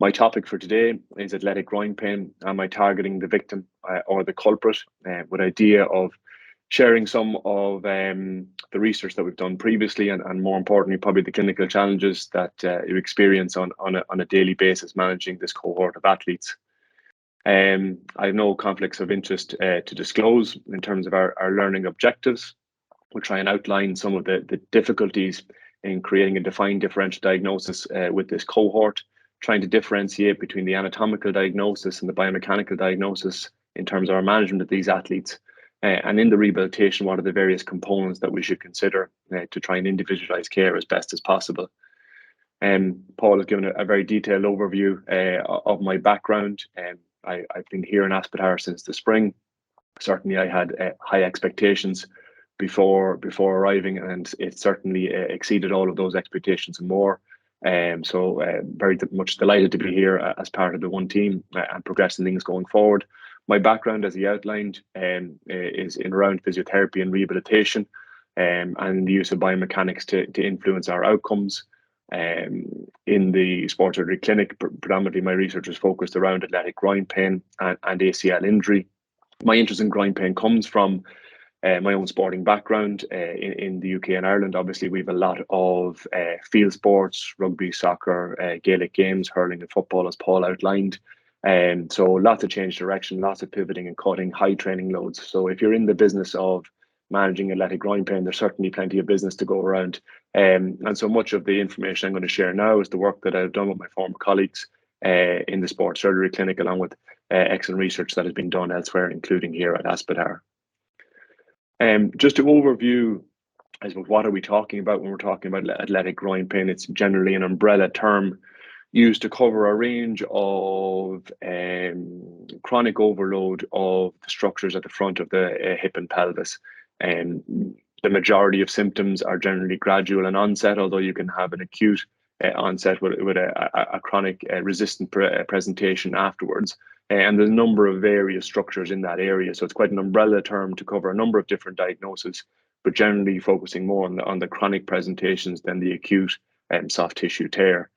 My topic for today is athletic groin pain. Am I targeting the victim or the culprit? With idea of sharing some of the research that we've done previously, and more importantly, probably the clinical challenges that you experience on a daily basis managing this cohort of athletes. I have no conflicts of interest to disclose in terms of our learning objectives. We'll try and outline some of the difficulties in creating a defined differential diagnosis with this cohort, trying to differentiate between the anatomical diagnosis and the biomechanical diagnosis in terms of our management of these athletes. And in the rehabilitation, what are the various components that we should consider to try and individualize care as best as possible. Paul has given a very detailed overview of my background. I've been here in Aspetar since the spring. Certainly I had high expectations before arriving, and it certainly exceeded all of those expectations and more. So very much delighted to be here as part of the one team and progressing things going forward. My background, as he outlined, is in around physiotherapy and rehabilitation, and the use of biomechanics to influence our outcomes. In the sports surgery clinic, predominantly my research is focused around athletic groin pain and ACL injury. My interest in groin pain comes from my own sporting background in the UK and Ireland. Obviously, we have a lot of field sports, rugby, soccer, Gaelic games, hurling and football, as Paul outlined. So lots of change direction, lots of pivoting and cutting, high training loads. So if you're in the business of managing athletic groin pain, there's certainly plenty of business to go around. And so much of the information I'm going to share now is the work that I've done with my former colleagues in the sports surgery clinic, along with excellent research that has been done elsewhere, including here at Aspetar. Just to overview, I suppose, what are we talking about when we're talking about athletic groin pain? It's generally an umbrella term used to cover a range of chronic overload of the structures at the front of the hip and pelvis. The majority of symptoms are generally gradual in onset, although you can have an acute onset with a chronic resistant presentation afterwards. And there's a number of various structures in that area. So it's quite an umbrella term to cover a number of different diagnoses, but generally focusing more on the chronic presentations than the acute soft tissue tear.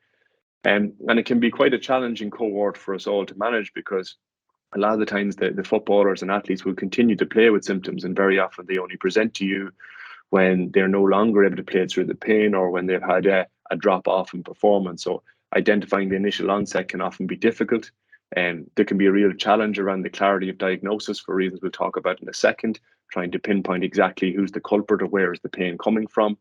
And it can be quite a challenging cohort for us all to manage, because a lot of the times the footballers and athletes will continue to play with symptoms, and very often they only present to you when they're no longer able to play through the pain, or when they've had a drop off in performance. So identifying the initial onset can often be difficult. And there can be a real challenge around the clarity of diagnosis for reasons we'll talk about in a second, trying to pinpoint exactly who's the culprit or where is the pain coming from.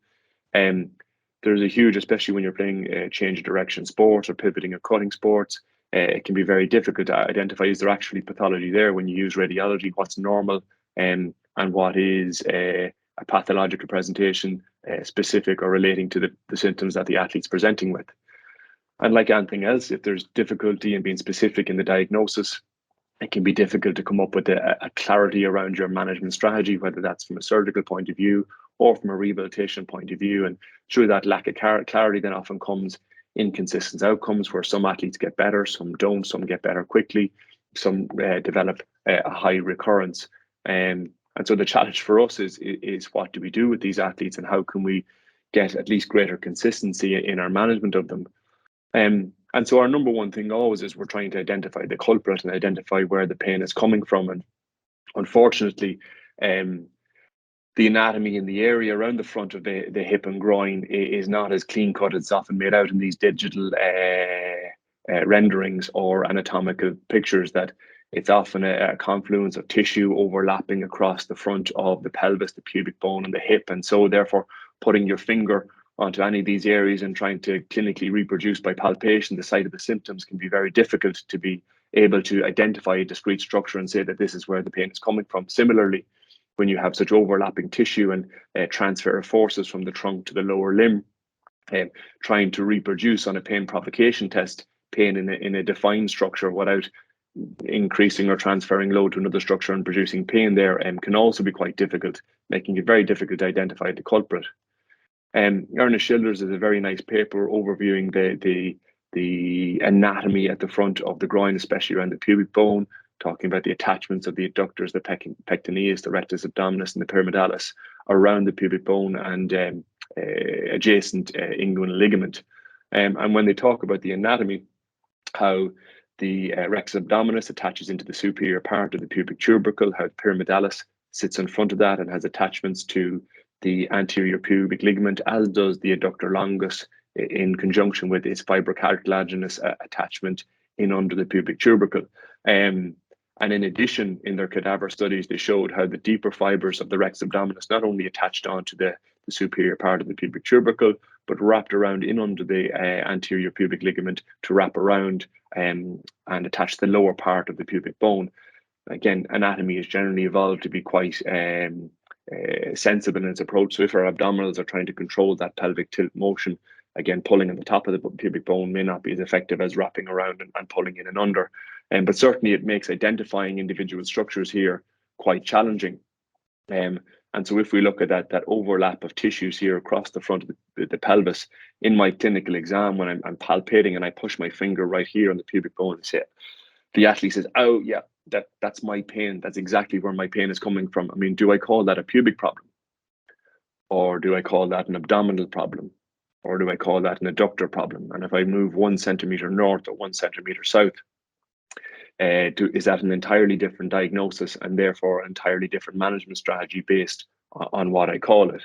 There's a huge, especially when you're playing change of direction sports or pivoting or cutting sports, it can be very difficult to identify, is there actually pathology there when you use radiology, what's normal, and what is a pathological presentation specific or relating to the symptoms that the athlete's presenting with. And like anything else, if there's difficulty in being specific in the diagnosis, it can be difficult to come up with a clarity around your management strategy, whether that's from a surgical point of view or from a rehabilitation point of view. And through that lack of clarity, then often comes inconsistent outcomes, where some athletes get better, some don't, some get better quickly, some develop a high recurrence. And so the challenge for us is what do we do with these athletes, and how can we get at least greater consistency in our management of them? And so our number one thing always is we're trying to identify the culprit and identify where the pain is coming from. And unfortunately, the anatomy in the area around the front of the hip and groin is not as clean cut. It's often made out in these digital renderings or anatomical pictures, that it's often a confluence of tissue overlapping across the front of the pelvis, the pubic bone and the hip. And so therefore putting your finger onto any of these areas and trying to clinically reproduce by palpation the site of the symptoms can be very difficult to be able to identify a discrete structure and say that this is where the pain is coming from. Similarly, when you have such overlapping tissue and transfer of forces from the trunk to the lower limb, trying to reproduce on a pain provocation test pain in a defined structure without increasing or transferring load to another structure and producing pain there can also be quite difficult, making it very difficult to identify the culprit. Ernest Schilder's is a very nice paper overviewing the anatomy at the front of the groin, especially around the pubic bone, talking about the attachments of the adductors, the pectineus, the rectus abdominis, and the pyramidalis around the pubic bone and adjacent inguinal ligament. And when they talk about the anatomy, how the rectus abdominis attaches into the superior part of the pubic tubercle, how the pyramidalis sits in front of that and has attachments to the anterior pubic ligament, as does the adductor longus in conjunction with its fibrocartilaginous attachment in under the pubic tubercle. And in addition, in their cadaver studies, they showed how the deeper fibers of the rectus abdominis not only attached onto the superior part of the pubic tubercle, but wrapped around in under the anterior pubic ligament to wrap around and attach the lower part of the pubic bone. Again, anatomy has generally evolved to be quite sensible in its approach. So if our abdominals are trying to control that pelvic tilt motion, again, pulling on the top of the pubic bone may not be as effective as wrapping around and pulling in and under. But certainly it makes identifying individual structures here quite challenging. And so if we look at that overlap of tissues here across the front of the pelvis, in my clinical exam, when I'm palpating and I push my finger right here on the pubic bone and say, the athlete says, oh, yeah, that's my pain. That's exactly where my pain is coming from. I mean, do I call that a pubic problem? Or do I call that an abdominal problem? Or do I call that an adductor problem? And if I move 1 centimeter north or 1 centimeter south, is that an entirely different diagnosis and therefore an entirely different management strategy based on what I call it?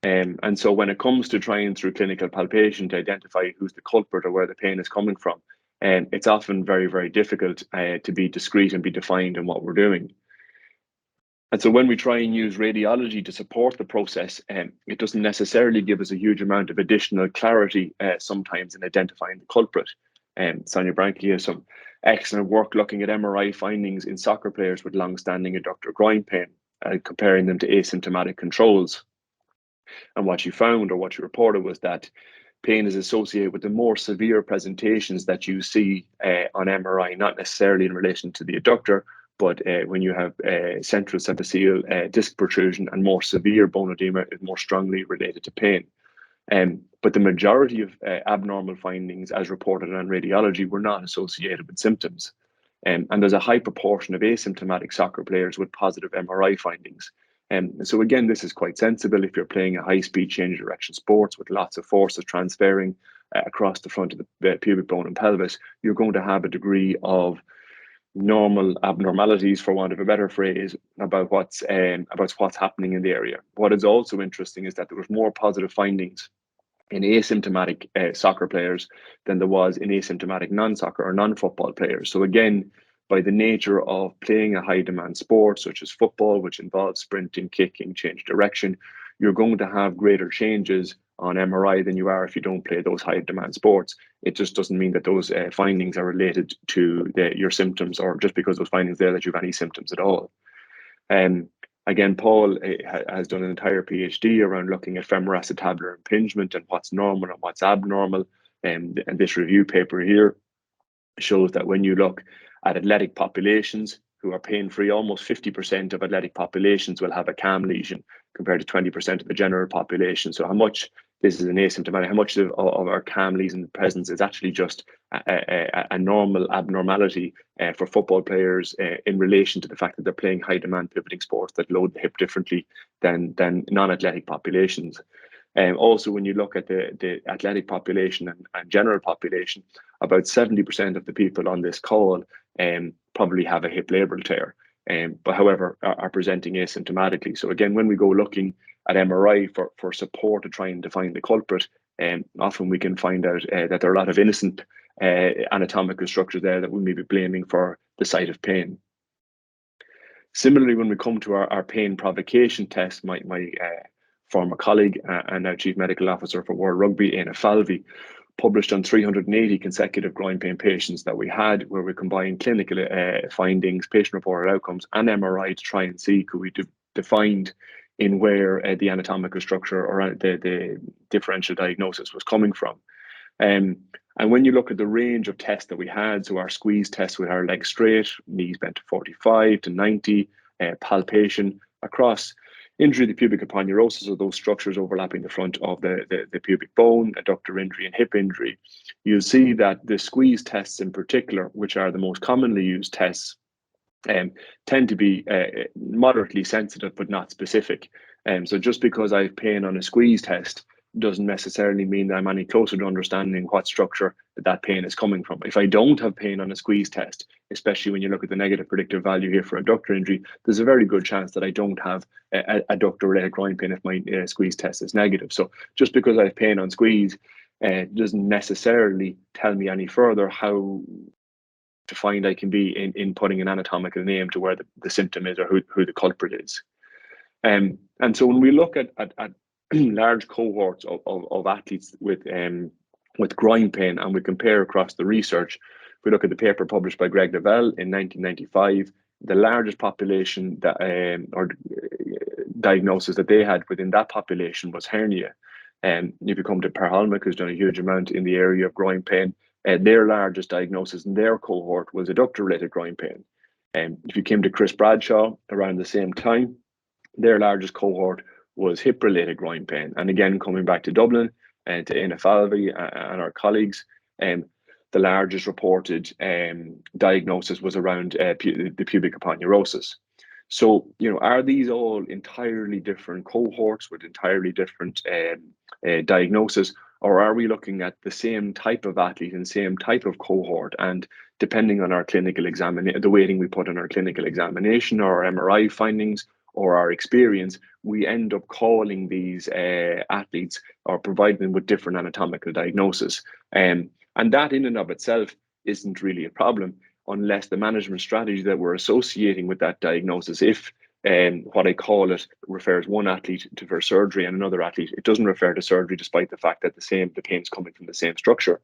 And so when it comes to trying through clinical palpation to identify who's the culprit or where the pain is coming from, it's often very, very difficult to be discrete and be defined in what we're doing. And so when we try and use radiology to support the process, it doesn't necessarily give us a huge amount of additional clarity sometimes in identifying the culprit. Sonia Brankley has some excellent work looking at MRI findings in soccer players with long-standing adductor groin pain, comparing them to asymptomatic controls. And what you found, or what you reported, was that pain is associated with the more severe presentations that you see on MRI, not necessarily in relation to the adductor, but when you have central septicemia disc protrusion and more severe bone edema is more strongly related to pain. But the majority of abnormal findings as reported on radiology were not associated with symptoms. And there's a high proportion of asymptomatic soccer players with positive MRI findings. So again, this is quite sensible if you're playing a high-speed change direction sports with lots of forces transferring across the front of the pubic bone and pelvis. You're going to have a degree of normal abnormalities, for want of a better phrase, about what's happening in the area. What is also interesting is that there was more positive findings in asymptomatic soccer players than there was in asymptomatic non-soccer or non-football players. So again, by the nature of playing a high demand sport such as football, which involves sprinting, kicking, change direction, you're going to have greater changes on MRI than you are if you don't play those high demand sports. It just doesn't mean that those findings are related to your symptoms, or just because those findings there that you have any symptoms at all. Again, Paul has done an entire PhD around looking at femoroacetabular impingement and what's normal and what's abnormal. And this review paper here shows that when you look at athletic populations who are pain-free, almost 50% of athletic populations will have a CAM lesion compared to 20% of the general population. So how much this is an asymptomatic, how much of our CAM lesion presence is actually just a normal abnormality for football players in relation to the fact that they're playing high demand pivoting sports that load the hip differently than non-athletic populations. Also, when you look at the athletic population and general population, about 70% of the people on this call probably have a hip labral tear, but however are presenting asymptomatically. So again, when we go looking at MRI for support to try and define the culprit, often we can find out that there are a lot of innocent anatomical structures there that we may be blaming for the site of pain. Similarly, when we come to our pain provocation test, my former colleague and now Chief Medical Officer for World Rugby, Aina Falvey, published on 380 consecutive groin pain patients that we had, where we combined clinical findings, patient-reported outcomes, and MRI to try and see could we define in where the anatomical structure or the differential diagnosis was coming from. And when you look at the range of tests that we had, so our squeeze test with our legs straight, knees bent to 45 to 90, palpation across injury of the pubic aponeurosis, or those structures overlapping the front of the pubic bone, adductor injury and hip injury, you'll see that the squeeze tests in particular, which are the most commonly used tests, tend to be moderately sensitive but not specific. So just because I have pain on a squeeze test doesn't necessarily mean that I'm any closer to understanding what structure that pain is coming from. If I don't have pain on a squeeze test, especially when you look at the negative predictive value here for adductor injury, there's a very good chance that I don't have adductor-related groin pain if my squeeze test is negative. So just because I have pain on squeeze doesn't necessarily tell me any further how defined I can be in putting an anatomical name to where the symptom is or who the culprit is. And so when we look at large cohorts of athletes with groin pain and we compare across the research, if we look at the paper published by Greg Lavelle in 1995, the largest population that or diagnosis that they had within that population was hernia. And if you come to Per Holmick, who's done a huge amount in the area of groin pain, their largest diagnosis in their cohort was adductor-related groin pain. And if you came to Chris Bradshaw around the same time, their largest cohort was hip-related groin pain. And again, coming back to Dublin and to Ina Falvey and our colleagues, the largest reported diagnosis was around the pubic aponeurosis. So, are these all entirely different cohorts with entirely different diagnosis, or are we looking at the same type of athlete and same type of cohort? And depending on our clinical examination, the weighting we put on our clinical examination or our MRI findings or our experience, we end up calling these athletes or providing them with different anatomical diagnosis. And that in and of itself isn't really a problem unless the management strategy that we're associating with that diagnosis, if what I call it refers one athlete for surgery and another athlete, it doesn't refer to surgery despite the fact that the pain's coming from the same structure.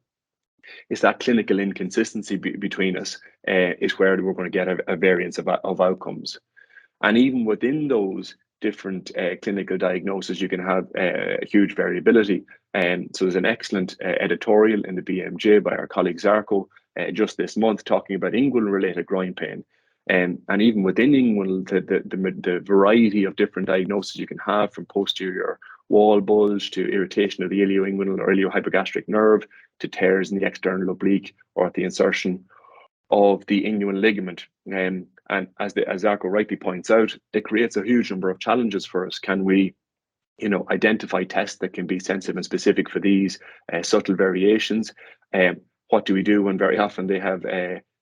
It's that clinical inconsistency between us is where we're going to get a variance of outcomes. And even within those different clinical diagnoses, you can have huge variability. So there's an excellent editorial in the BMJ by our colleague Zarko just this month talking about inguinal-related groin pain. And even within inguinal, the variety of different diagnoses you can have, from posterior wall bulge to irritation of the ilioinguinal or iliohypogastric nerve to tears in the external oblique or at the insertion of the inguinal ligament. And as Zarko rightly points out, it creates a huge number of challenges for us. Can we, identify tests that can be sensitive and specific for these subtle variations? What do we do when very often they have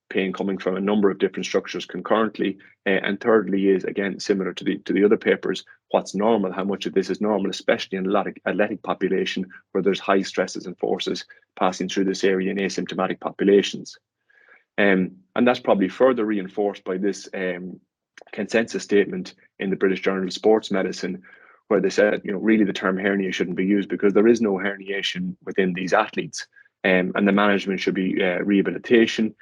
pain coming from a number of different structures concurrently? And thirdly is, again, similar to the other papers, what's normal? How much of this is normal, especially in a lot of athletic population where there's high stresses and forces passing through this area in asymptomatic populations? And that's probably further reinforced by this consensus statement in the British Journal of Sports Medicine, where they said, really the term hernia shouldn't be used because there is no herniation within these athletes. And the management should be rehabilitation,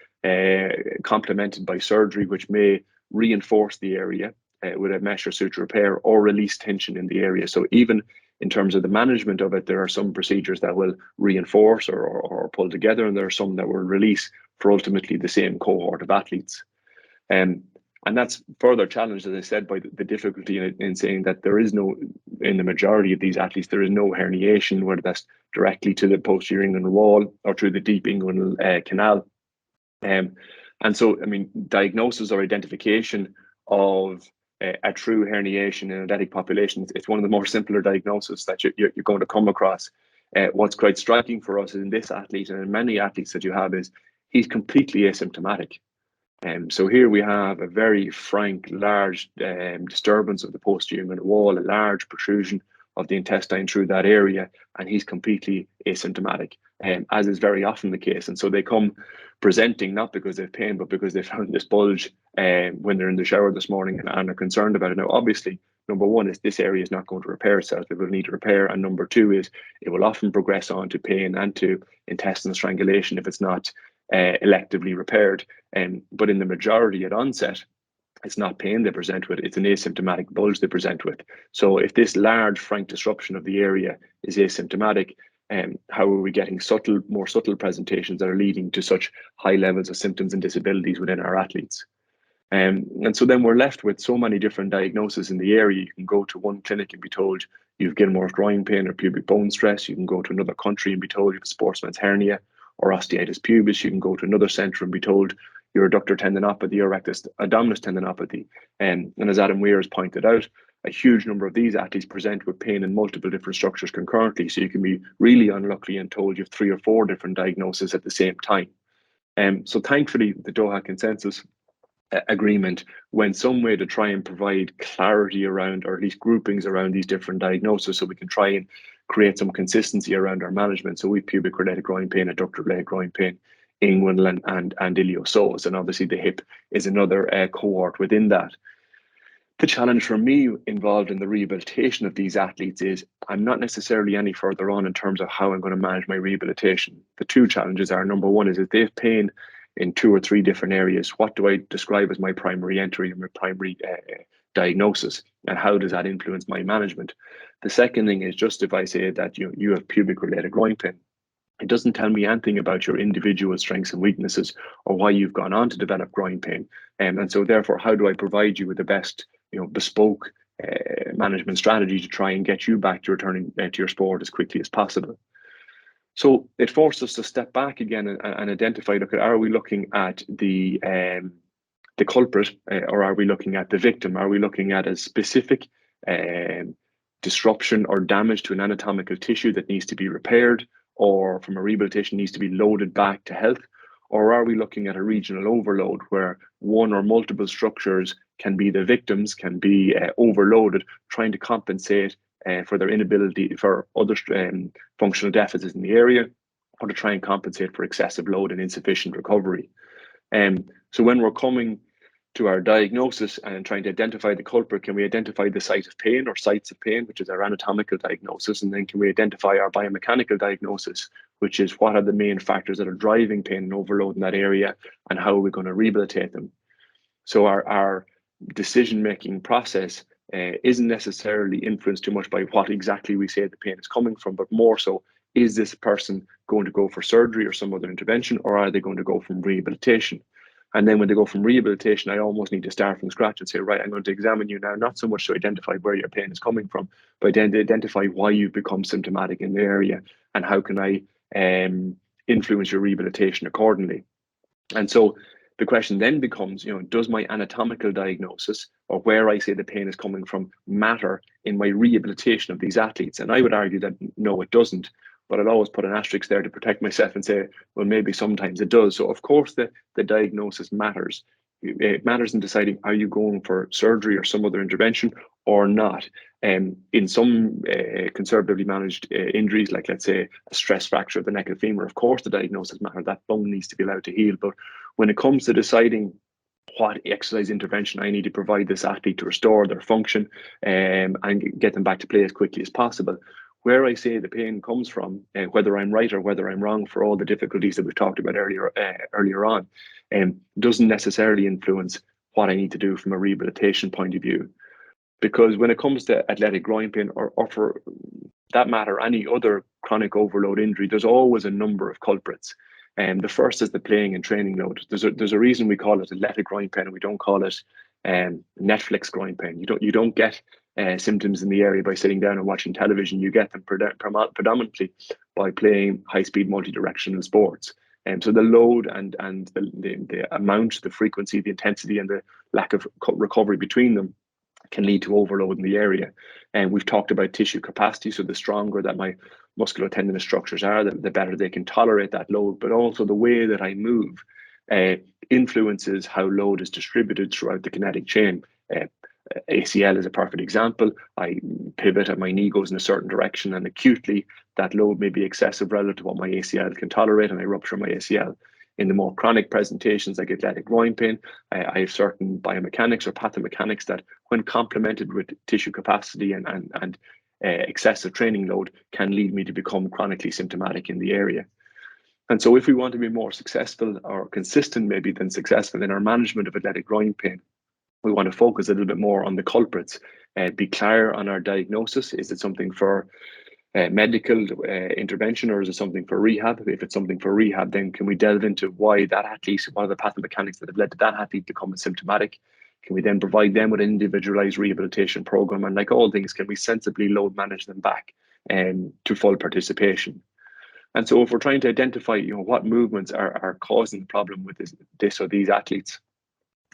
complemented by surgery, which may reinforce the area with a mesh or suture repair or release tension in the area. So even in terms of the management of it, there are some procedures that will reinforce or pull together, and there are some that will release for ultimately the same cohort of athletes. And that's further challenged, as I said, by the difficulty in saying that there is no, in the majority of these athletes, there is no herniation, whether that's directly to the posterior inguinal wall or through the deep inguinal canal. And so, diagnosis or identification of a true herniation in athletic populations, it's one of the more simpler diagnoses that you're going to come across. What's quite striking for us in this athlete and in many athletes that you have is he's completely asymptomatic. So here we have a very frank, large disturbance of the posterior inguinal wall, a large protrusion of the intestine through that area, and he's completely asymptomatic, as is very often the case. And so they come presenting not because they have pain, but because they found this bulge when they're in the shower this morning and are concerned about it. Now, obviously, number one is this area is not going to repair itself. It will need repair. And number two is it will often progress on to pain and to intestinal strangulation if it's not electively repaired. But in the majority at onset, it's not pain they present with, it's an asymptomatic bulge they present with. So if this large frank disruption of the area is asymptomatic, how are we getting more subtle presentations that are leading to such high levels of symptoms and disabilities within our athletes? And so then we're left with so many different diagnoses in the area. You can go to one clinic and be told you've Gilmore's groin pain or pubic bone stress. You can go to another country and be told you have a sportsman's hernia or osteitis pubis. You can go to another centre and be told your adductor tendinopathy or rectus abdominis tendinopathy. And as Adam Weir has pointed out, a huge number of these athletes present with pain in multiple different structures concurrently. So you can be really unlucky and told you have 3 or 4 different diagnoses at the same time. So thankfully, the Doha Consensus Agreement went some way to try and provide clarity around, or at least groupings around, these different diagnoses, so we can try and create some consistency around our management. So we have pubic related groin pain, adductor related groin pain, inguinal and iliopsoas, and obviously the hip is another cohort within that. The challenge for me involved in the rehabilitation of these athletes is I'm not necessarily any further on in terms of how I'm going to manage my rehabilitation. The 2 challenges are, number one is if they have pain in 2 or 3 different areas, what do I describe as my primary entry and my primary diagnosis, and how does that influence my management? The second thing is, just if I say that you have pubic related groin pain, it doesn't tell me anything about your individual strengths and weaknesses or why you've gone on to develop groin pain. And so therefore, how do I provide you with the best bespoke management strategy to try and get you back to returning to your sport as quickly as possible? So it forced us to step back again and identify, look, are we looking at the culprit, or are we looking at the victim? Are we looking at a specific disruption or damage to an anatomical tissue that needs to be repaired, or from a rehabilitation needs to be loaded back to health? Or are we looking at a regional overload where one or multiple structures can be the victims, can be overloaded, trying to compensate for their inability for other functional deficits in the area, or to try and compensate for excessive load and insufficient recovery? So when we're coming to our diagnosis and trying to identify the culprit, can we identify the site of pain or sites of pain, which is our anatomical diagnosis? And then can we identify our biomechanical diagnosis, which is what are the main factors that are driving pain and overload in that area, and how are we going to rehabilitate them? So our decision-making process isn't necessarily influenced too much by what exactly we say the pain is coming from, but more so, is this person going to go for surgery or some other intervention, or are they going to go from rehabilitation? And then when they go from rehabilitation, I almost need to start from scratch and say, right, I'm going to examine you now, not so much to identify where your pain is coming from, but then to identify why you've become symptomatic in the area, and how can I influence your rehabilitation accordingly. And so the question then becomes, does my anatomical diagnosis, or where I say the pain is coming from, matter in my rehabilitation of these athletes? And I would argue that no, it doesn't. But I'd always put an asterisk there to protect myself and say, well, maybe sometimes it does. So of course the diagnosis matters. It matters in deciding, are you going for surgery or some other intervention or not? In some conservatively managed injuries, like let's say a stress fracture of the neck and femur, of course the diagnosis matters. That bone needs to be allowed to heal. But when it comes to deciding what exercise intervention I need to provide this athlete to restore their function and get them back to play as quickly as possible, where I say the pain comes from, whether I'm right or whether I'm wrong, for all the difficulties that we've talked about earlier on, doesn't necessarily influence what I need to do from a rehabilitation point of view. Because when it comes to athletic groin pain, or for that matter, any other chronic overload injury, there's always a number of culprits. The first is the playing and training load. There's a reason we call it athletic groin pain, and we don't call it Netflix groin pain. You don't get symptoms in the area by sitting down and watching television. You get them predominantly by playing high-speed multi-directional sports. So the load and the amount, the frequency, the intensity, and the lack of recovery between them can lead to overload in the area. And we've talked about tissue capacity. So the stronger that my musculotendinous structures are, the better they can tolerate that load. But also the way that I move influences how load is distributed throughout the kinetic chain. ACL is a perfect example. I pivot and my knee goes in a certain direction, and acutely that load may be excessive relative to what my ACL can tolerate, and I rupture my ACL. In the more chronic presentations like athletic groin pain, I have certain biomechanics or pathomechanics that, when complemented with tissue capacity and excessive training load, can lead me to become chronically symptomatic in the area. And so if we want to be more successful, or consistent maybe than successful, in our management of athletic groin pain, we want to focus a little bit more on the culprits, be clear on our diagnosis. Is it something for medical intervention, or is it something for rehab? If it's something for rehab, then can we delve into why that athlete, what are the pathomechanics that have led to that athlete becoming symptomatic? Can we then provide them with an individualized rehabilitation program? And like all things, can we sensibly load manage them back to full participation? And so if we're trying to identify, what movements are causing the problem with this or these athletes,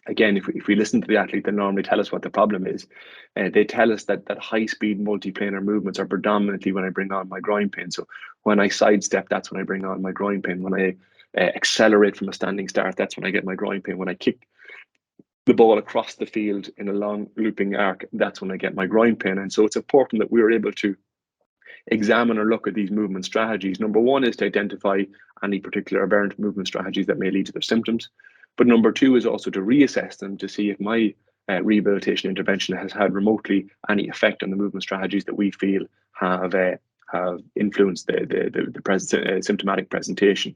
again, if we listen to the athlete, they normally tell us what the problem is. They tell us that high-speed multiplanar movements are predominantly when I bring on my groin pain. So when I sidestep, that's when I bring on my groin pain. When I accelerate from a standing start, that's when I get my groin pain. When I kick the ball across the field in a long looping arc, that's when I get my groin pain. And so it's important that we're able to examine or look at these movement strategies. Number one is to identify any particular aberrant movement strategies that may lead to their symptoms. But number two is also to reassess them to see if my rehabilitation intervention has had remotely any effect on the movement strategies that we feel have influenced the symptomatic presentation.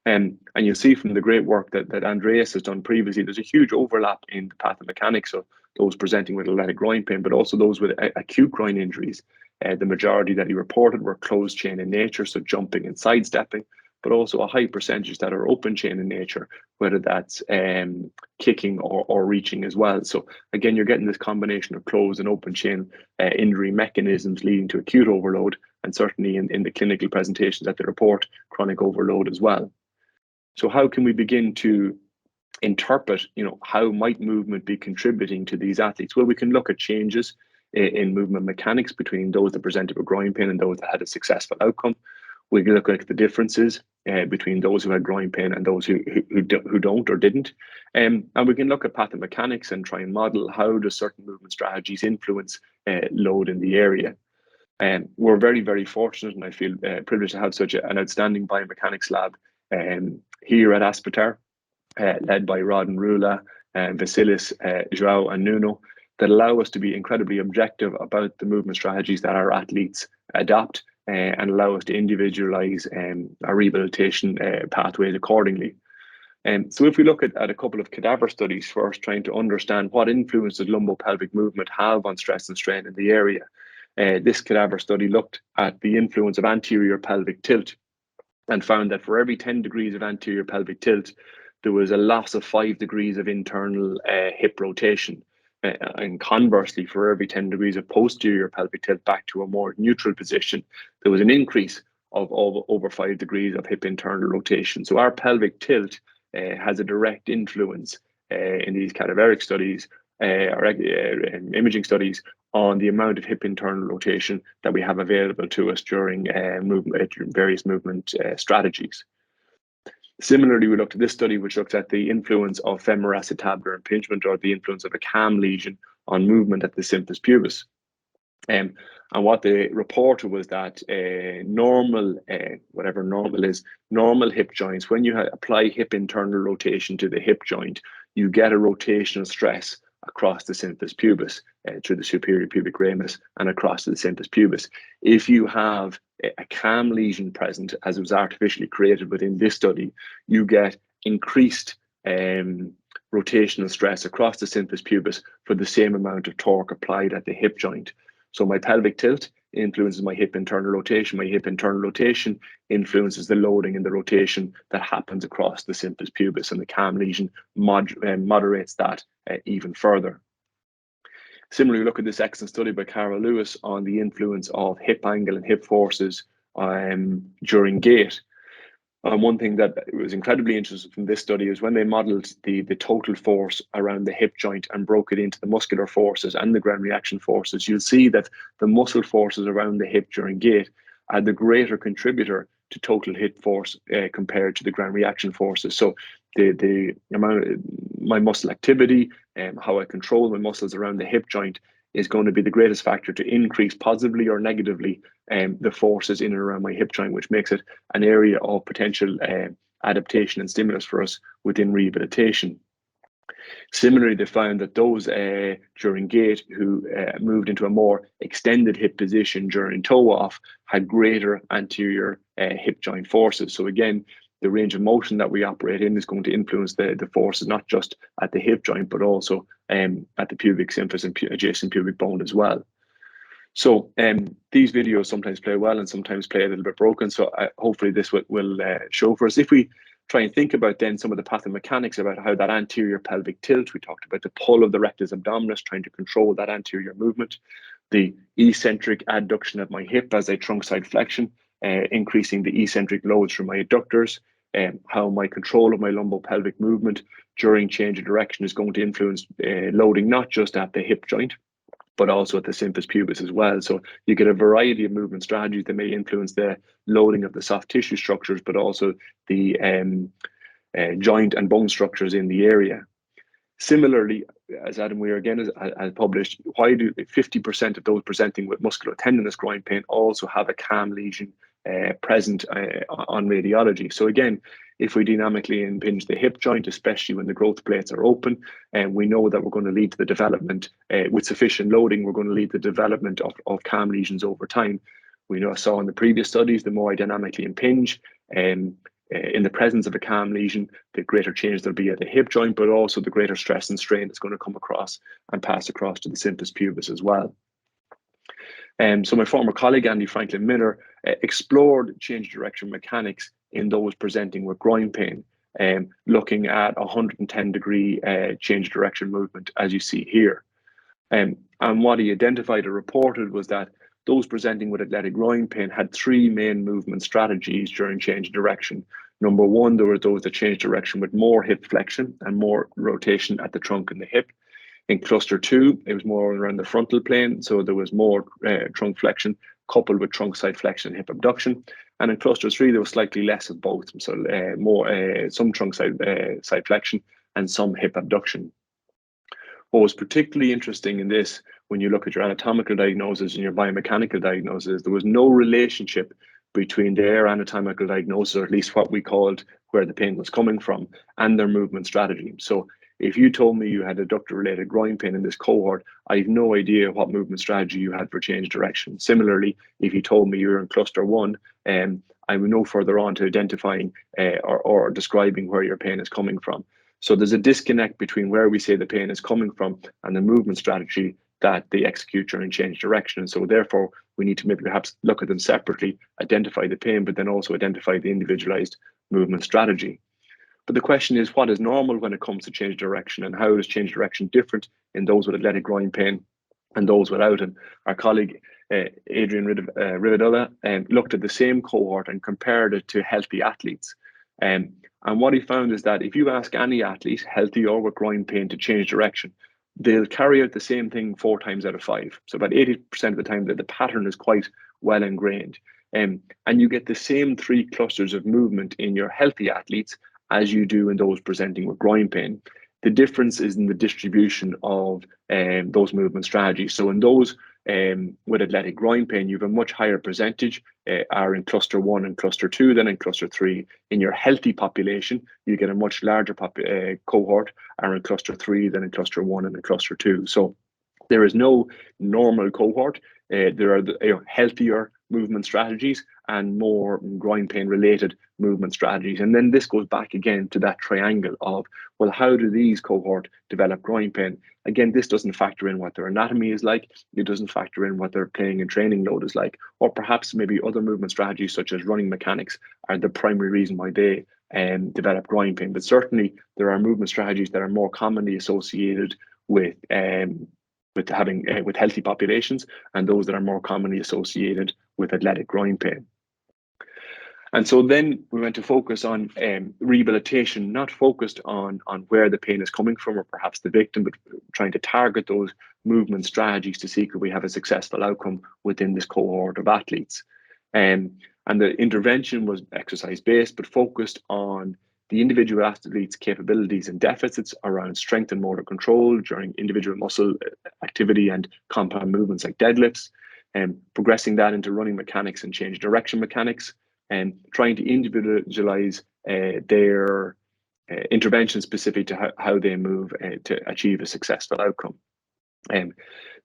And you'll see from the great work that Andreas has done previously, there's a huge overlap in the pathomechanics of those presenting with athletic groin pain, but also those with acute groin injuries. The majority that he reported were closed chain in nature, so jumping and sidestepping, but also a high percentage that are open chain in nature, whether that's kicking or reaching as well. So again, you're getting this combination of closed and open chain injury mechanisms leading to acute overload, and certainly in the clinical presentations that they report, chronic overload as well. So how can we begin to interpret, how might movement be contributing to these athletes? Well, we can look at changes in movement mechanics between those that presented with groin pain and those that had a successful outcome. We can look at the differences between those who had groin pain and those who don't or didn't. And we can look at pathomechanics and try and model how do certain movement strategies influence load in the area. And we're very, very fortunate, and I feel privileged to have such an outstanding biomechanics lab here at Aspetar, led by Rodden Rula, Vasilis, Joao, and Nuno, that allow us to be incredibly objective about the movement strategies that our athletes adopt and allow us to individualize our rehabilitation pathways accordingly. So if we look at a couple of cadaver studies first, trying to understand what influence does lumbopelvic movement have on stress and strain in the area. This cadaver study looked at the influence of anterior pelvic tilt and found that for every 10 degrees of anterior pelvic tilt, there was a loss of 5 degrees of internal hip rotation. And conversely, for every 10 degrees of posterior pelvic tilt back to a more neutral position, there was an increase of over 5 degrees of hip internal rotation. So our pelvic tilt has a direct influence in these cadaveric studies or imaging studies on the amount of hip internal rotation that we have available to us during various movement strategies. Similarly, we looked at this study, which looked at the influence of femoroacetabular impingement, or the influence of a CAM lesion on movement at the symphysis pubis. And what they reported was that normal, whatever normal is, normal hip joints, when you apply hip internal rotation to the hip joint, you get a rotational stress across the symphysis pubis through the superior pubic ramus and across the symphysis pubis. If you have a CAM lesion present, as it was artificially created within this study, you get increased rotational stress across the symphysis pubis for the same amount of torque applied at the hip joint. So my pelvic tilt influences my hip internal rotation. My hip internal rotation influences the loading and the rotation that happens across the symphysis pubis, and the CAM lesion moderates that even further. Similarly, look at this excellent study by Carol Lewis on the influence of hip angle and hip forces during gait. One thing that was incredibly interesting from this study is when they modeled the total force around the hip joint and broke it into the muscular forces and the ground reaction forces, you'll see that the muscle forces around the hip during gait are the greater contributor to total hip force compared to the ground reaction forces. So the amount of my muscle activity and how I control my muscles around the hip joint is going to be the greatest factor to increase positively or negatively the forces in and around my hip joint, which makes it an area of potential adaptation and stimulus for us within rehabilitation. Similarly, they found that those during gait who moved into a more extended hip position during toe off had greater anterior hip joint forces. So again, the range of motion that we operate in is going to influence the forces, not just at the hip joint, but also at the pubic symphysis and adjacent pubic bone as well. So these videos sometimes play well and sometimes play a little bit broken. So hopefully this will show for us. If we try and think about then some of the pathomechanics about how that anterior pelvic tilt, we talked about the pull of the rectus abdominis, trying to control that anterior movement, the eccentric adduction of my hip as a trunk side flexion, increasing the eccentric loads from my adductors, how my control of my lumbopelvic movement during change of direction is going to influence loading, not just at the hip joint, but also at the symphysis pubis as well. So you get a variety of movement strategies that may influence the loading of the soft tissue structures, but also the joint and bone structures in the area. Similarly, as Adam Weir again has published, why do 50% of those presenting with musculotendinous groin pain also have a CAM lesion present on radiology? So again, if we dynamically impinge the hip joint, especially when the growth plates are open, and we know that we're going to lead to the development, with sufficient loading, we're going to lead to the development of CAM lesions over time. We saw in the previous studies, the more I dynamically impinge, in the presence of a CAM lesion, the greater change there'll be at the hip joint, but also the greater stress and strain that's going to come across and pass across to the symphysis pubis as well. So my former colleague, Andy Franklin Miller, explored change direction mechanics in those presenting with groin pain, looking at 110-degree change direction movement, as you see here. And what he identified or reported was that those presenting with athletic groin pain had three main movement strategies during change of direction. Number one, there were those that changed direction with more hip flexion and more rotation at the trunk and the hip. In cluster two, it was more around the frontal plane, so there was more trunk flexion coupled with trunk side flexion and hip abduction. And in cluster three, there was slightly less of both, so more some trunk side flexion and some hip abduction. What was particularly interesting in this, when you look at your anatomical diagnosis and your biomechanical diagnosis, there was no relationship between their anatomical diagnosis, or at least what we called where the pain was coming from, and their movement strategy. So if you told me you had adductor-related groin pain in this cohort, I have no idea what movement strategy you had for change direction. Similarly, if you told me you were in cluster one, I would no further on to identifying or describing where your pain is coming from. So there's a disconnect between where we say the pain is coming from and the movement strategy that they execute during change direction. And so therefore, we need to maybe perhaps look at them separately, identify the pain, but then also identify the individualized movement strategy. But the question is, what is normal when it comes to change direction, and how is change direction different in those with athletic groin pain and those without? And our colleague, Adrian Rivadola, looked at the same cohort and compared it to healthy athletes. And what he found is that if you ask any athlete, healthy or with groin pain, to change direction, they'll carry out the same thing 4 times out of 5. So about 80% of the time that the pattern is quite well ingrained. And you get the same 3 clusters of movement in your healthy athletes as you do in those presenting with groin pain. The difference is in the distribution of those movement strategies. So in those with athletic groin pain, you have a much higher percentage are in cluster 1 and cluster 2 than in cluster 3. In your healthy population, you get a much larger cohort are in cluster 3 than in cluster 1 and in cluster 2. So there is no normal cohort. There are healthier movement strategies and more groin pain related movement strategies. And then this goes back again to that triangle of, well, how do these cohort develop groin pain? Again, this doesn't factor in what their anatomy is like. It doesn't factor in what their playing and training load is like, or perhaps maybe other movement strategies such as running mechanics are the primary reason why they develop groin pain. But certainly there are movement strategies that are more commonly associated with healthy populations, and those that are more commonly associated with athletic groin pain. And so then we went to focus on rehabilitation, not focused on where the pain is coming from or perhaps the victim, but trying to target those movement strategies to see could we have a successful outcome within this cohort of athletes. And the intervention was exercise-based, but focused on the individual athlete's capabilities and deficits around strength and motor control during individual muscle activity and compound movements like deadlifts, and progressing that into running mechanics and change direction mechanics, and trying to individualize their intervention specific to how they move to achieve a successful outcome.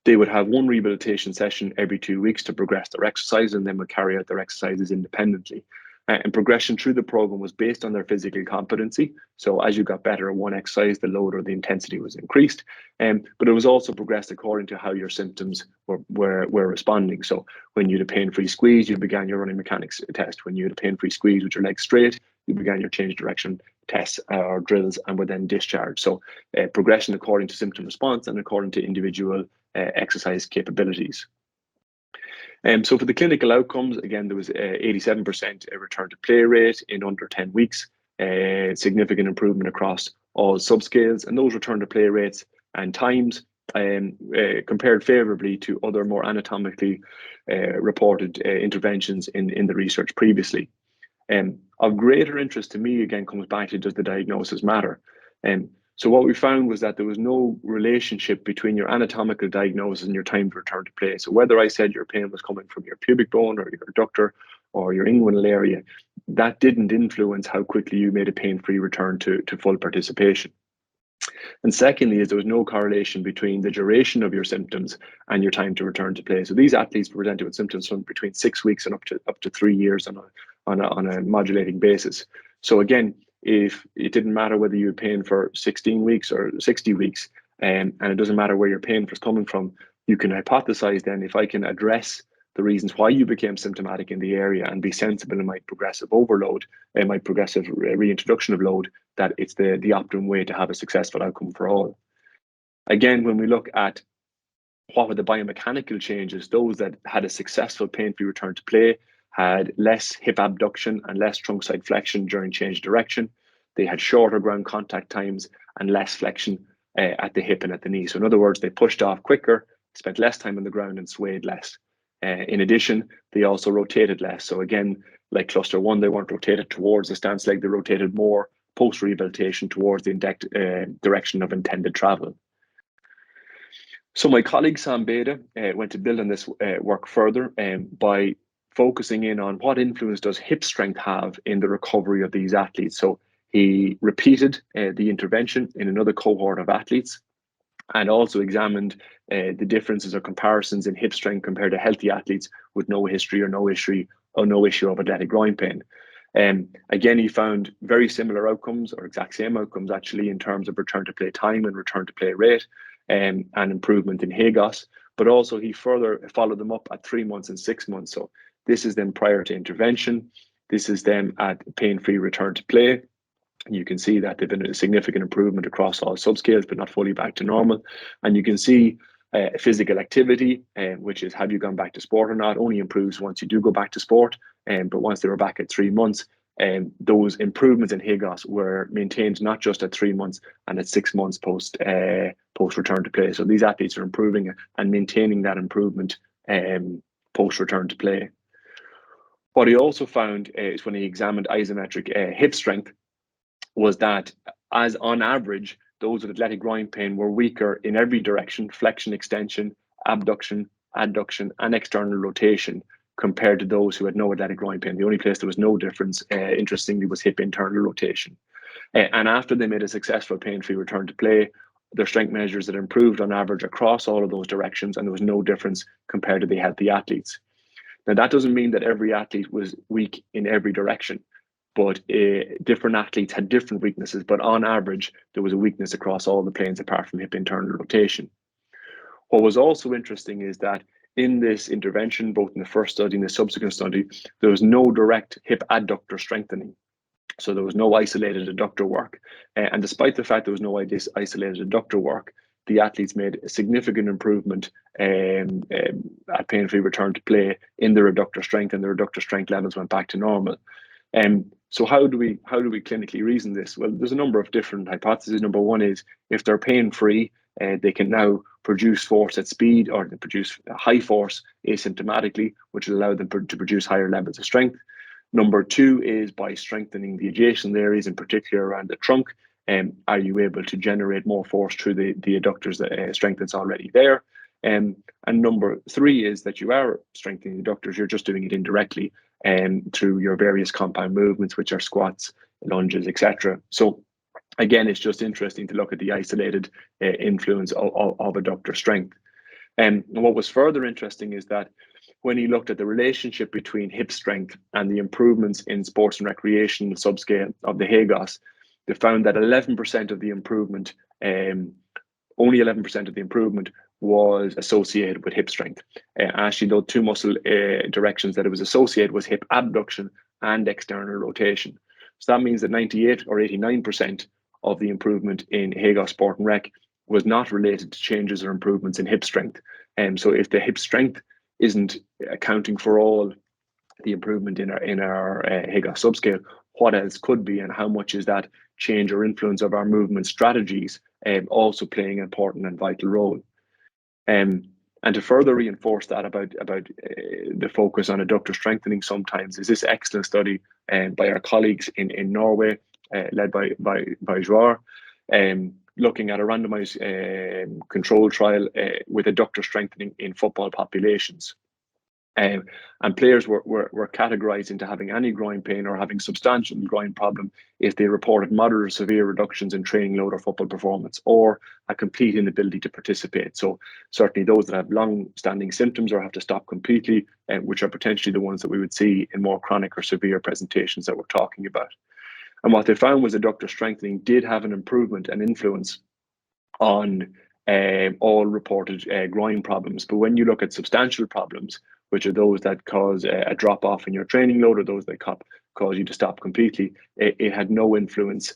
They would have one rehabilitation session every 2 weeks to progress their exercise, and then would carry out their exercises independently. And progression through the program was based on their physical competency. So as you got better at one exercise, the load or the intensity was increased. But it was also progressed according to how your symptoms were responding. So when you had a pain-free squeeze, you began your running mechanics test. When you had a pain-free squeeze with your legs straight, you began your change direction tests or drills and were then discharged. So progression according to symptom response and according to individual exercise capabilities. So for the clinical outcomes, again, there was 87% return to play rate in under 10 weeks. significant improvement across all subscales, and those return to play rates and times compared favorably to other more anatomically reported interventions in the research previously. Of greater interest to me, again, comes back to, does the diagnosis matter? So what we found was that there was no relationship between your anatomical diagnosis and your time to return to play. So whether I said your pain was coming from your pubic bone or your adductor or your inguinal area, that didn't influence how quickly you made a pain-free return to full participation. And secondly, is there was no correlation between the duration of your symptoms and your time to return to play. So these athletes presented with symptoms from between 6 weeks and up to 3 years on a modulating basis. So again, if it didn't matter whether you had pain for 16 weeks or 60 weeks, and it doesn't matter where your pain was coming from, you can hypothesize then, if I can address the reasons why you became symptomatic in the area and be sensible in my progressive overload and my progressive reintroduction of load, that it's the optimum way to have a successful outcome for all. Again, when we look at what were the biomechanical changes, those that had a successful pain-free return to play had less hip abduction and less trunk side flexion during change of direction. They had shorter ground contact times and less flexion at the hip and at the knee. So in other words, they pushed off quicker, spent less time on the ground and swayed less. In addition, they also rotated less. So again, like cluster one, they weren't rotated towards the stance leg, they rotated more post-rehabilitation towards the direction of intended travel. So my colleague Sam Beda went to build on this work further by focusing in on what influence does hip strength have in the recovery of these athletes. So he repeated the intervention in another cohort of athletes and also examined the differences or comparisons in hip strength compared to healthy athletes with no history or no issue of athletic groin pain. Again, he found very similar outcomes, or exact same outcomes actually, in terms of return to play time and return to play rate and improvement in HAGOS. But also he further followed them up at 3 months and 6 months. So this is them prior to intervention. This is them at pain-free return to play. You can see that they've been a significant improvement across all subscales, but not fully back to normal. And you can see physical activity, which is have you gone back to sport or not, only improves once you do go back to sport. But once they were back at 3 months, those improvements in HAGOS were maintained not just at 3 months and at 6 months post return to play. So these athletes are improving and maintaining that improvement post return to play. What he also found is when he examined isometric hip strength was that, as on average, those with athletic groin pain were weaker in every direction: flexion, extension, abduction, adduction, and external rotation, compared to those who had no athletic groin pain. The only place there was no difference, interestingly, was hip internal rotation. And after they made a successful pain-free return to play, their strength measures had improved on average across all of those directions, and there was no difference compared to the healthy athletes. Now, that doesn't mean that every athlete was weak in every direction, but different athletes had different weaknesses. But on average, there was a weakness across all the planes apart from hip internal rotation. What was also interesting is that in this intervention, both in the first study and the subsequent study, there was no direct hip adductor strengthening. So there was no isolated adductor work. And despite the fact there was no isolated adductor work, the athletes made a significant improvement at pain-free return to play in their adductor strength, and their adductor strength levels went back to normal. So how do we clinically reason this? Well, there's a number of different hypotheses. Number one is, if they're pain-free, they can now produce force at speed, or they produce high force asymptomatically, which will allow them to produce higher levels of strength. Number two is by strengthening the adjacent areas, in particular around the trunk. Are you able to generate more force through the adductors strength that's already there? And number three is that you are strengthening the adductors, you're just doing it indirectly through your various compound movements, which are squats, lunges, etc. So again, it's just interesting to look at the isolated influence of adductor strength. And what was further interesting is that when he looked at the relationship between hip strength and the improvements in sports and recreation subscale of the HAGOS, they found that 11% of the improvement, only 11% of the improvement was associated with hip strength. Actually, those two muscle directions that it was associated was hip abduction and external rotation. So that means that 98 or 89% of the improvement in HAGOS sport and rec was not related to changes or improvements in hip strength. So if the hip strength isn't accounting for all the improvement in our HAGOS subscale, what else could be, and how much is that change or influence of our movement strategies also playing an important and vital role. And to further reinforce that about the focus on adductor strengthening sometimes is this excellent study by our colleagues in Norway, led by Joar, looking at a randomized control trial with adductor strengthening in football populations. And players were categorized into having any groin pain or having substantial groin problem if they reported moderate or severe reductions in training load or football performance, or a complete inability to participate. So certainly those that have long-standing symptoms or have to stop completely, which are potentially the ones that we would see in more chronic or severe presentations that we're talking about. And what they found was adductor strengthening did have an improvement and influence on all reported groin problems. But when you look at substantial problems, which are those that cause a drop off in your training load, or those that cause you to stop completely, it had no influence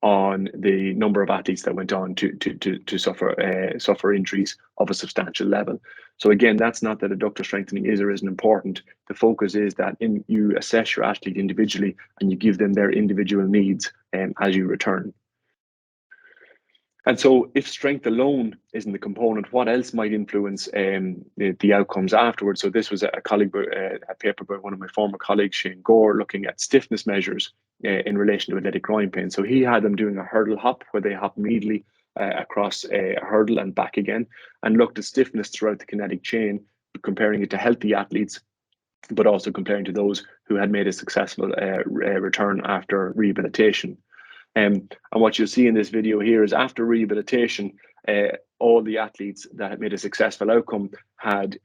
on the number of athletes that went on to suffer injuries of a substantial level. So again, that's not that adductor strengthening is or isn't important. The focus is that you assess your athlete individually and you give them their individual needs as you return. And so if strength alone isn't the component, what else might influence the outcomes afterwards? So this was a paper by one of my former colleagues, Shane Gore, looking at stiffness measures in relation to athletic groin pain. So he had them doing a hurdle hop where they hop immediately across a hurdle and back again, and looked at stiffness throughout the kinetic chain, comparing it to healthy athletes, but also comparing to those who had made a successful return after rehabilitation. And what you'll see in this video here is after rehabilitation, all the athletes that had made a successful outcome had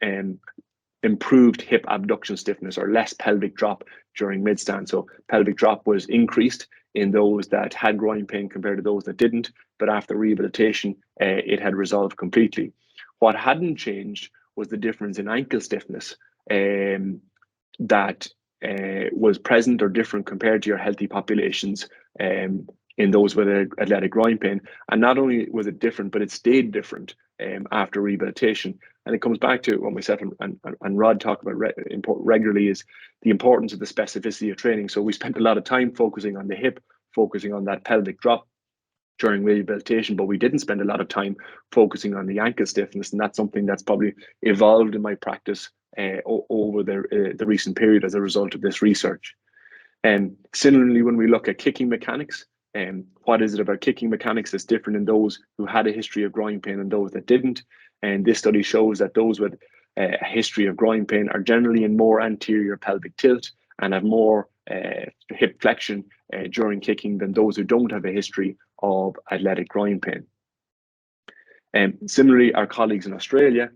improved hip abduction stiffness, or less pelvic drop during mid-stand. So pelvic drop was increased in those that had groin pain compared to those that didn't, but after rehabilitation, it had resolved completely. What hadn't changed was the difference in ankle stiffness that was present or different compared to your healthy populations in those with athletic groin pain. And not only was it different, but it stayed different after rehabilitation. And it comes back to what myself and Rod talk about regularly, is the importance of the specificity of training. So we spent a lot of time focusing on the hip, focusing on that pelvic drop during rehabilitation, but we didn't spend a lot of time focusing on the ankle stiffness. And that's something that's probably evolved in my practice over the recent period as a result of this research. And similarly, when we look at kicking mechanics, what is it about kicking mechanics that's different in those who had a history of groin pain and those that didn't? And this study shows that those with a history of groin pain are generally in more anterior pelvic tilt and have more hip flexion during kicking than those who don't have a history of athletic groin pain. Similarly, our colleagues in Australia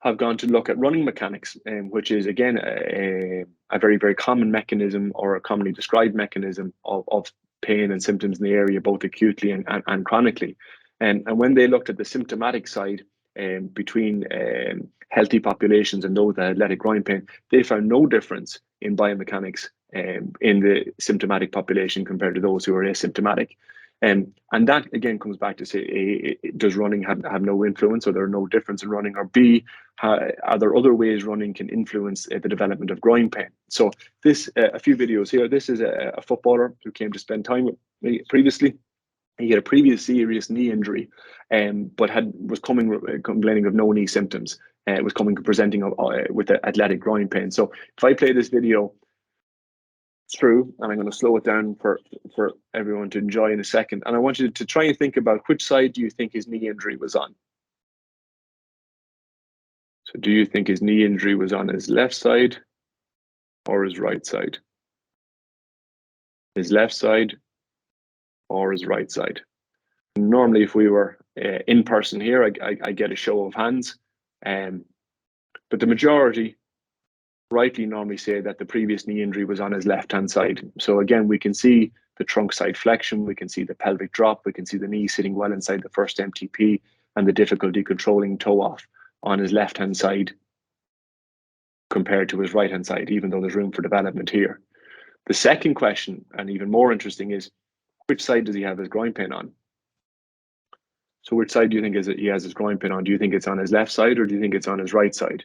have gone to look at running mechanics, which is again a very, very common mechanism, or a commonly described mechanism of pain and symptoms in the area, both acutely and chronically. And when they looked at the symptomatic side between healthy populations and those that had athletic groin pain, they found no difference in biomechanics in the symptomatic population compared to those who are asymptomatic. And that again comes back to say, does running have no influence, or there are no difference in running, or B, are there other ways running can influence the development of groin pain? So this, a few videos here, this is a footballer who came to spend time with me previously. He had a previous serious knee injury, but was complaining of no knee symptoms. Was presenting with athletic groin pain. So if I play this video through, and I'm going to slow it down for everyone to enjoy in a second, and I want you to try and think about which side do you think his knee injury was on. So do you think his knee injury was on his left side or his right side? His left side or his right side? Normally, if we were in person here, I get a show of hands, but the majority rightly normally say that the previous knee injury was on his left-hand side. So again, we can see the trunk side flexion, we can see the pelvic drop, we can see the knee sitting well inside the first MTP, and the difficulty controlling toe off on his left-hand side compared to his right-hand side, even though there's room for development here. The second question, and even more interesting, is which side does he have his groin pain on? So which side do you think he has his groin pain on? Do you think it's on his left side, or do you think it's on his right side?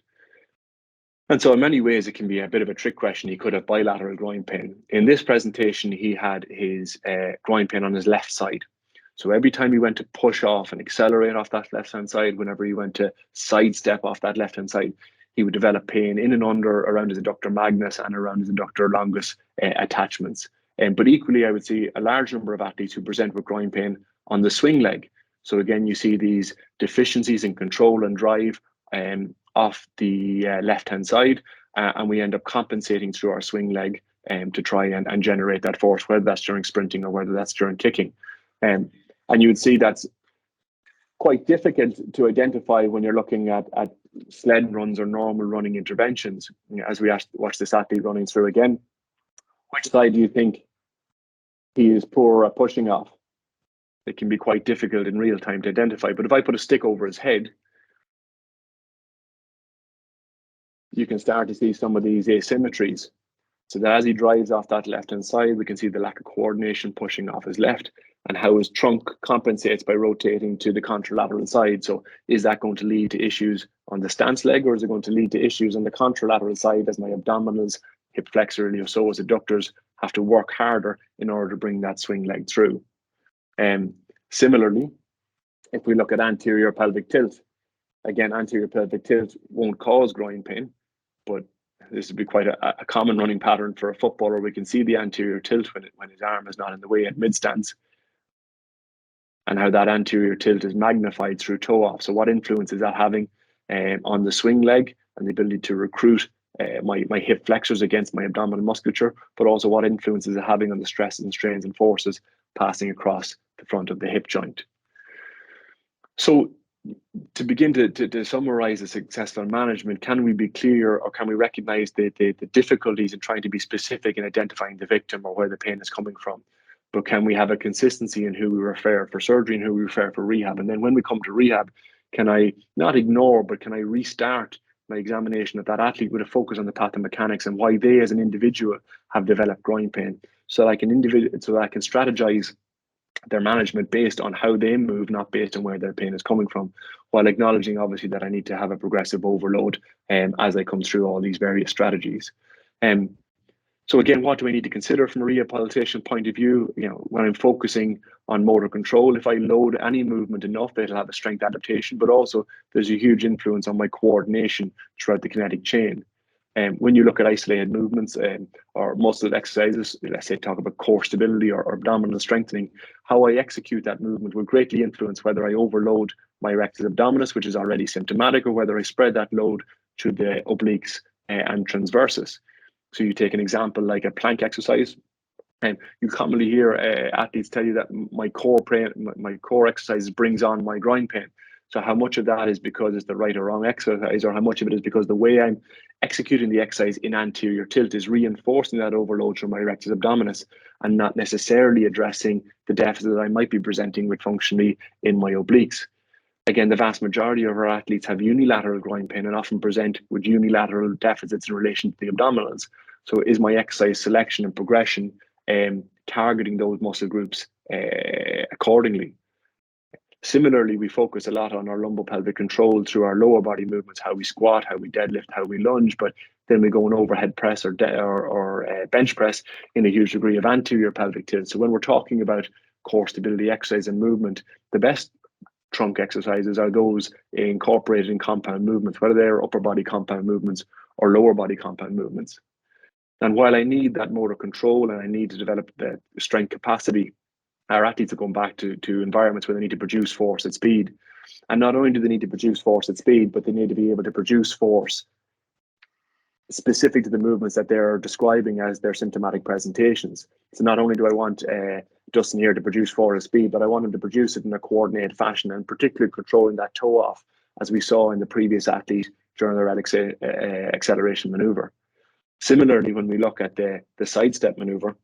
And so in many ways, it can be a bit of a trick question. He could have bilateral groin pain. In this presentation, he had his groin pain on his left side. So every time he went to push off and accelerate off that left-hand side, whenever he went to sidestep off that left-hand side, he would develop pain in and under around his adductor magnus and around his adductor longus attachments. But equally, I would see a large number of athletes who present with groin pain on the swing leg. So again, you see these deficiencies in control and drive off the left-hand side, and we end up compensating through our swing leg to try and generate that force, whether that's during sprinting or whether that's during kicking. And you would see that's quite difficult to identify when you're looking at sled runs or normal running interventions. As we watch this athlete running through again, which side do you think he is poor at pushing off? It can be quite difficult in real time to identify. But if I put a stick over his head, you can start to see some of these asymmetries. So that as he drives off that left-hand side, we can see the lack of coordination pushing off his left, and how his trunk compensates by rotating to the contralateral side. So is that going to lead to issues on the stance leg, or is it going to lead to issues on the contralateral side as my abdominals, hip flexor, iliopsoas, adductors have to work harder in order to bring that swing leg through? Similarly, if we look at anterior pelvic tilt, again, anterior pelvic tilt won't cause groin pain, but this would be quite a common running pattern for a footballer. We can see the anterior tilt when his arm is not in the way at mid-stance, and how that anterior tilt is magnified through toe off. So what influence is that having on the swing leg and the ability to recruit my hip flexors against my abdominal musculature, but also what influence is it having on the stresses and strains and forces passing across the front of the hip joint? So to begin to summarize the successful management, can we be clear, or can we recognize the difficulties in trying to be specific in identifying the victim or where the pain is coming from? But can we have a consistency in who we refer for surgery and who we refer for rehab? And then when we come to rehab, can I not ignore, but can I restart my examination of that athlete with a focus on the pathomechanics and why they as an individual have developed groin pain, so that I can strategize their management based on how they move, not based on where their pain is coming from, while acknowledging obviously that I need to have a progressive overload as I come through all these various strategies. So again, what do I need to consider from a rehabilitation point of view? When I'm focusing on motor control, if I load any movement enough, it'll have a strength adaptation, but also there's a huge influence on my coordination throughout the kinetic chain. When you look at isolated movements or muscle exercises, let's say talk about core stability or abdominal strengthening, how I execute that movement will greatly influence whether I overload my rectus abdominis, which is already symptomatic, or whether I spread that load through the obliques and transversus. So you take an example like a plank exercise, and you commonly hear athletes tell you that my core exercise brings on my groin pain. So how much of that is because it's the right or wrong exercise, or how much of it is because the way I'm executing the exercise in anterior tilt is reinforcing that overload through my rectus abdominis and not necessarily addressing the deficit that I might be presenting with functionally in my obliques. Again, the vast majority of our athletes have unilateral groin pain and often present with unilateral deficits in relation to the abdominals. So is my exercise selection and progression targeting those muscle groups accordingly? Similarly, we focus a lot on our lumbopelvic control through our lower body movements, how we squat, how we deadlift, how we lunge, but then we go an overhead press or bench press in a huge degree of anterior pelvic tilt. So when we're talking about core stability exercise and movement, the best trunk exercises are those incorporated in compound movements, whether they're upper body compound movements or lower body compound movements. And while I need that motor control and I need to develop the strength capacity, our athletes are going back to environments where they need to produce force at speed. And not only do they need to produce force at speed, but they need to be able to produce force specific to the movements that they're describing as their symptomatic presentations. So not only do I want Dustin here to produce force at speed, but I want him to produce it in a coordinated fashion, and particularly controlling that toe off, as we saw in the previous athlete during their acceleration maneuver. Similarly, when we look at the sidestep maneuver,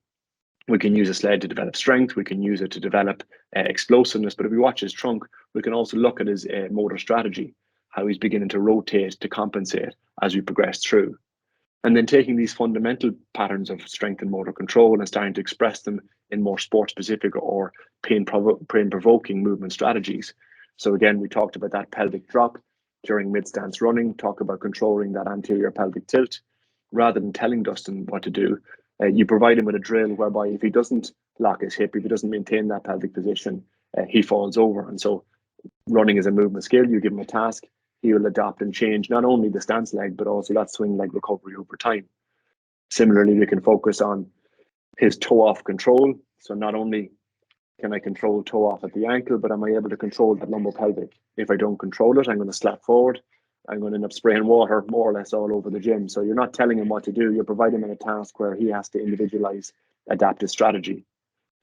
we can use a sled to develop strength, we can use it to develop explosiveness, but if we watch his trunk, we can also look at his motor strategy, how he's beginning to rotate to compensate as we progress through. And then taking these fundamental patterns of strength and motor control and starting to express them in more sport-specific or pain-provoking movement strategies. So again, we talked about that pelvic drop. during mid-stance running, talk about controlling that anterior pelvic tilt, rather than telling Dustin what to do. You provide him with a drill whereby if he doesn't lock his hip, if he doesn't maintain that pelvic position, he falls over. And so running is a movement skill. You give him a task, he will adapt and change not only the stance leg, but also that swing leg recovery over time. Similarly, we can focus on his toe off control. So not only can I control toe off at the ankle, but am I able to control that lumbo-pelvic? If I don't control it, I'm going to slap forward. I'm going to end up spraying water more or less all over the gym. So you're not telling him what to do. You're providing him a task where he has to individualize, adapt his strategy.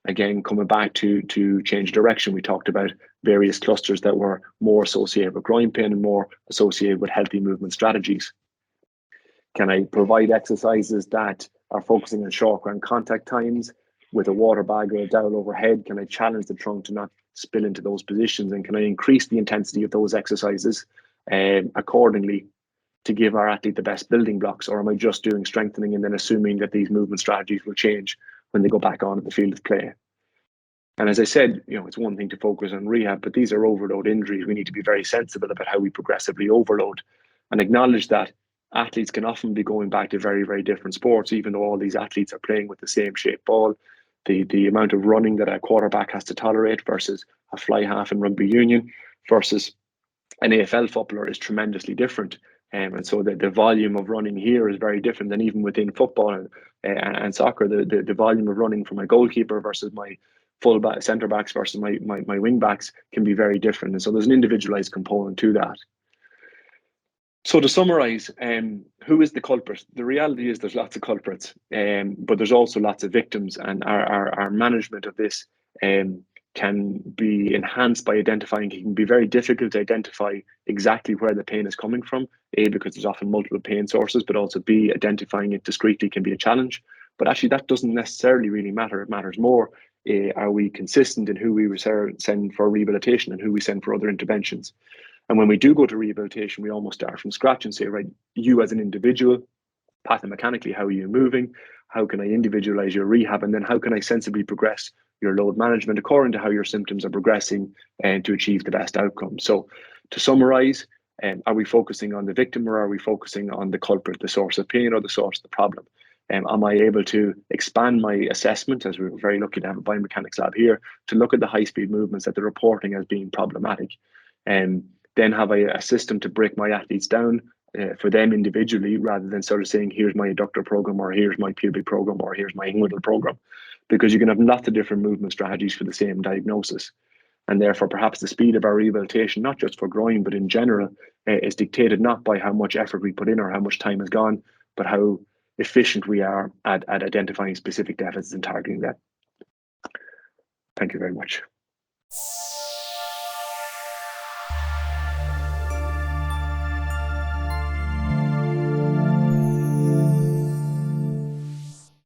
Again, coming back to change direction, we talked about various clusters that were more associated with groin pain and more associated with healthy movement strategies. Can I provide exercises that are focusing on short ground contact times with a water bag or a dowel overhead? Can I challenge the trunk to not spill into those positions? And can I increase the intensity of those exercises accordingly to give our athlete the best building blocks? Or am I just doing strengthening and then assuming that these movement strategies will change when they go back onto the field of play? And as I said, it's one thing to focus on rehab, but these are overload injuries. We need to be very sensible about how we progressively overload and acknowledge that athletes can often be going back to very, very different sports, even though all these athletes are playing with the same shaped ball. The amount of running that a quarterback has to tolerate versus a fly half in rugby union versus an AFL footballer is tremendously different. And so the volume of running here is very different than even within football and soccer. The volume of running from my goalkeeper versus my fullback, centre backs versus my wing backs can be very different. And so there's an individualized component to that. So to summarize, who is the culprit? The reality is there's lots of culprits, but there's also lots of victims, and our management of this can be enhanced by identifying. It can be very difficult to identify exactly where the pain is coming from, A, because there's often multiple pain sources, but also B, identifying it discreetly can be a challenge. But actually that doesn't necessarily really matter. It matters more, are we consistent in who we send for rehabilitation and who we send for other interventions? And when we do go to rehabilitation, we almost start from scratch and say, right, you as an individual, pathomechanically, how are you moving? How can I individualize your rehab? And then how can I sensibly progress your load management according to how your symptoms are progressing and to achieve the best outcome? So to summarize, are we focusing on the victim or are we focusing on the culprit, the source of pain or the source of the problem? Am I able to expand my assessment, as we're very lucky to have a biomechanics lab here, to look at the high-speed movements that they're reporting as being problematic? Then have a system to break my athletes down for them individually, rather than sort of saying, here's my adductor program, or here's my pubic program, or here's my inguinal program, because you can have lots of different movement strategies for the same diagnosis. And therefore, perhaps the speed of our rehabilitation, not just for groin, but in general, is dictated not by how much effort we put in or how much time has gone, but how efficient we are at identifying specific deficits and targeting them. Thank you very much.